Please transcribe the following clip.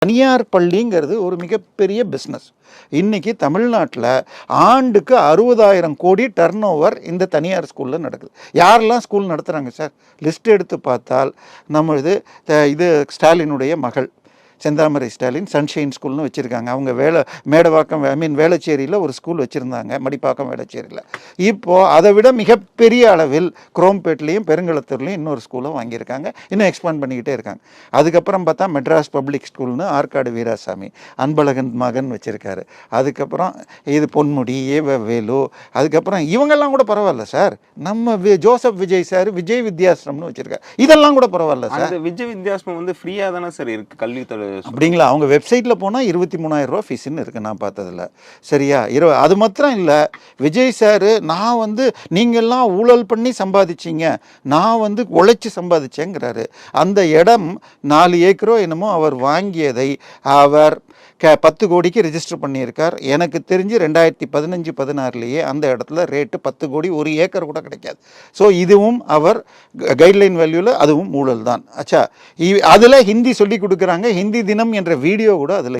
தனியார் பள்ளிங்கிறது ஒரு மிகப்பெரிய பிஸ்னஸ். இன்னைக்கு தமிழ்நாட்டில் ஆண்டுக்கு 60,000 கோடி டர்ன் ஓவர் இந்த தனியார் ஸ்கூலில் நடக்குது. யாரெல்லாம் ஸ்கூல் நடத்துகிறாங்க சார்? லிஸ்ட் எடுத்து பார்த்தால் நம்ம இது ஸ்டாலினுடைய மகள் செந்தாமரை ஸ்டாலின் சன்ஷைன் ஸ்கூல்னு வச்சுருக்காங்க. அவங்க மேடவாக்கம் வேளச்சேரியில் ஒரு ஸ்கூல் வச்சுருந்தாங்க, மடிப்பாக்கம் வேளச்சேரியில். இப்போது அதை விட மிகப்பெரிய அளவில் குரோம்பேட்லேயும் பெருங்குளத்தூர்லேயும் இன்னொரு ஸ்கூலும் வாங்கியிருக்காங்க. இன்னும் எக்ஸ்பாண்ட் பண்ணிக்கிட்டே இருக்காங்க. அதுக்கப்புறம் பார்த்தா மெட்ராஸ் பப்ளிக் ஸ்கூல்னு ஆற்காடு வீராசாமி அன்பழகன் மகன் வச்சுருக்காரு. அதுக்கப்புறம் இது பொன்முடி வேலு. அதுக்கப்புறம் இவங்கெல்லாம் கூட பரவாயில்ல சார். நம்ம ஜோசப் விஜய் சார் விஜய் வித்யாசிரம்னு வச்சுருக்காரு. இதெல்லாம் கூட பரவாயில்ல சார். விஜய் வித்யாசிரமம் வந்து ஃப்ரீயாக தானே சார் இருக்குது கல்வித்துறை அப்படிங்களா? அவங்க வெப்சைட்டில் போனால் 23,000 ரூபா ஃபீஸுன்னு இருக்குது நான் பார்த்ததில்ல. சரியா? அது மாத்திரம் இல்லை. விஜய் சார் நான் நீங்கள்லாம் ஊழல் பண்ணி சம்பாதிச்சிங்க, நான் உழைச்சி சம்பாதிச்சேங்கிறாரு. அந்த இடம் 4 ஏக்கரோ என்னமோ அவர் வாங்கியதை அவர் 10 கோடிக்கு ரெஜிஸ்டர் பண்ணியிருக்கார். எனக்கு தெரிஞ்சு 2015-16 அந்த இடத்துல ரேட்டு 10 கோடி, 1 ஏக்கர் கூட கிடைக்காது. ஸோ இதுவும் அவர் கைட்லைன் வேல்யூவில் அதுவும் ஊழல் தான். அதில் ஹிந்தி சொல்லி கொடுக்குறாங்க. ஹிந்தி தினம் என்ற வீடியோ கூட அதில்